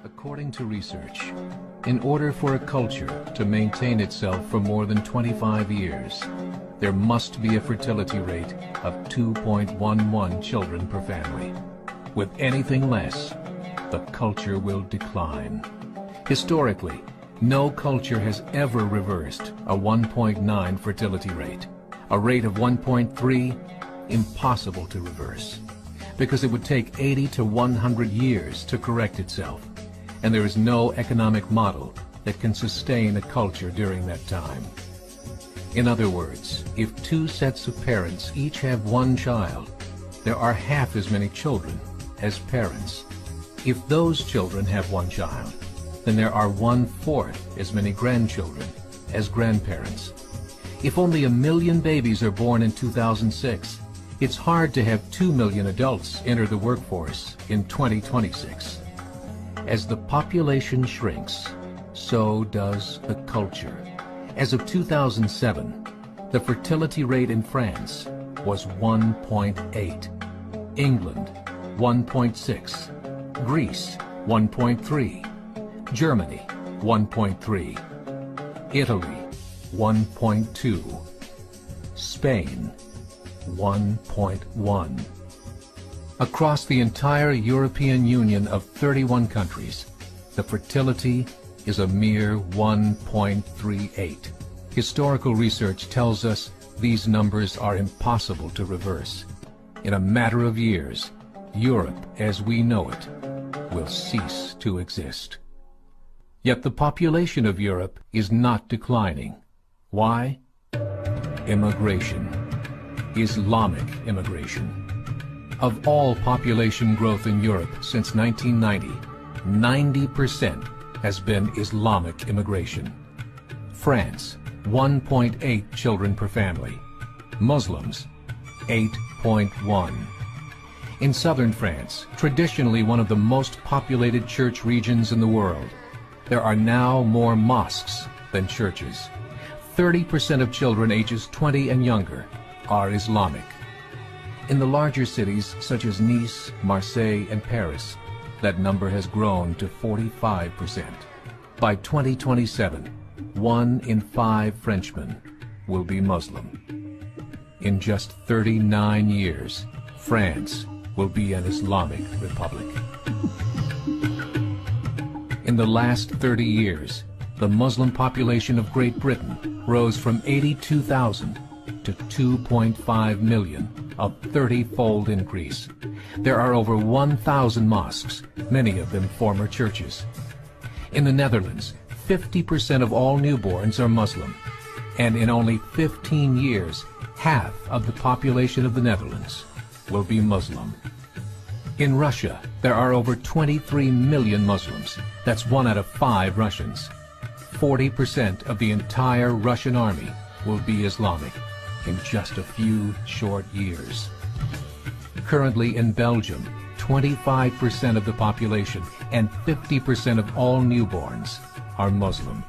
According to research, in order for a culture to maintain itself for more than 25 years, there must be a fertility rate of 2.11 children per family. With anything less, the culture will decline. Historically, no culture has ever reversed a 1.9 fertility rate. A rate of 1.3, impossible to reverse, because it would take 80 to 100 years to correct itself, and there is no economic model that can sustain a culture during that time. In other words, if two sets of parents each have one child, there are half as many children as parents. If those children have one child, then there are 1/4 as many grandchildren as grandparents. If only 1 million babies are born in 2006, it's hard to have 2 million adults enter the workforce in 2026. As the population shrinks, so does the culture. As of 2007, the fertility rate in France was 1.8, England 1.6, Greece 1.3, Germany 1.3, Italy 1.2, Spain 1.1. Across the entire European Union of 31 countries, the fertility is a mere 1.38. Historical research tells us these numbers are impossible to reverse. In a matter of years, Europe as we know it will cease to exist. Yet the population of Europe is not declining. Why? Immigration. Islamic immigration. Of all population growth in Europe since 1990, 90% has been Islamic immigration. France, 1.8 children per family. Muslims, 8.1. In southern France, traditionally one of the most populated church regions in the world, there are now more mosques than churches. 30% of children ages 20 and younger are Islamic. In the larger cities such as Nice, Marseille, and Paris, that number has grown to 45%. By 2027, 1 in 5 Frenchmen will be Muslim. In just 39 years, France will be an Islamic republic. In the last 30 years, the Muslim population of Great Britain rose from 82,000 to 2.5 million, a 30-fold increase. There are over 1,000 mosques, many of them former churches. In the Netherlands, 50% of all newborns are Muslim, and in only 15 years, half of the population of the Netherlands will be Muslim. In Russia, there are over 23 million Muslims. That's 1 out of 5 Russians. 40% of the entire Russian army will be Islamic in just a few short years. Currently in Belgium, 25% of the population and 50% of all newborns are Muslim.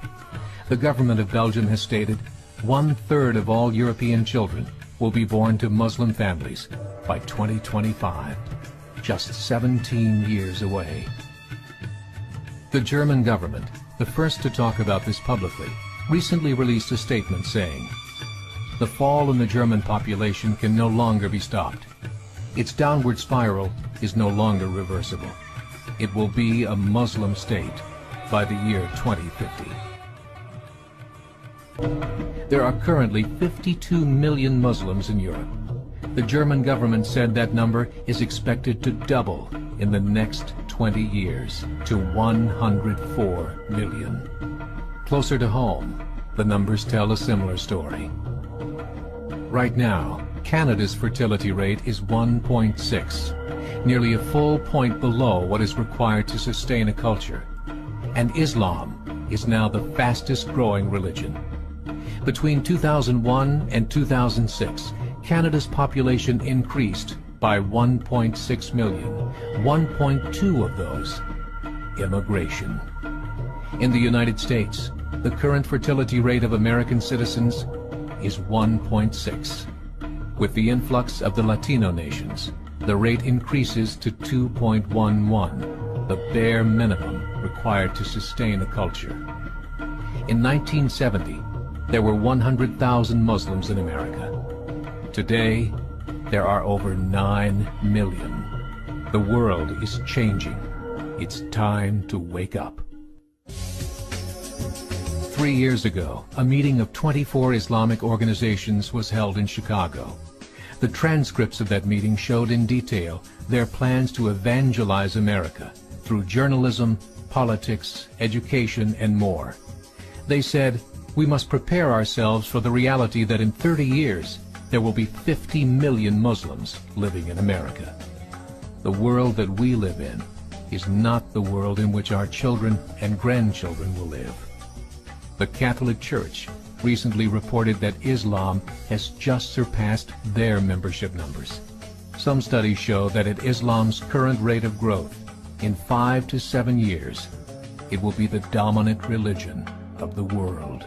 The government of Belgium has stated 1/3 of all European children will be born to Muslim families by 2025, just 17 years away. The German government, the first to talk about this publicly, recently released a statement saying, "The fall in the German population can no longer be stopped. Its downward spiral is no longer reversible. It will be a Muslim state by the year 2050. There are currently 52 million Muslims in Europe. The German government said that number is expected to double in the next 20 years to 104 million. Closer to home, the numbers tell a similar story. Right now, Canada's fertility rate is 1.6, nearly a full point below what is required to sustain a culture. And Islam is now the fastest growing religion. Between 2001 and 2006, Canada's population increased by 1.6 million, 1.2 of those immigration. In the United States, the current fertility rate of American citizens is 1.6. With the influx of the Latino nations, the rate increases to 2.11, the bare minimum required to sustain a culture. In 1970, there were 100,000 Muslims in America. Today, there are over 9 million. The world is changing. It's time to wake up. 3 years ago, a meeting of 24 Islamic organizations was held in Chicago. The transcripts of that meeting showed in detail their plans to evangelize America through journalism, politics, education, and more. They said, we must prepare ourselves for the reality that in 30 years, there will be 50 million Muslims living in America. The world that we live in is not the world in which our children and grandchildren will live. The Catholic Church recently reported that Islam has just surpassed their membership numbers. Some studies show that at Islam's current rate of growth, in 5 to 7 years, it will be the dominant religion of the world.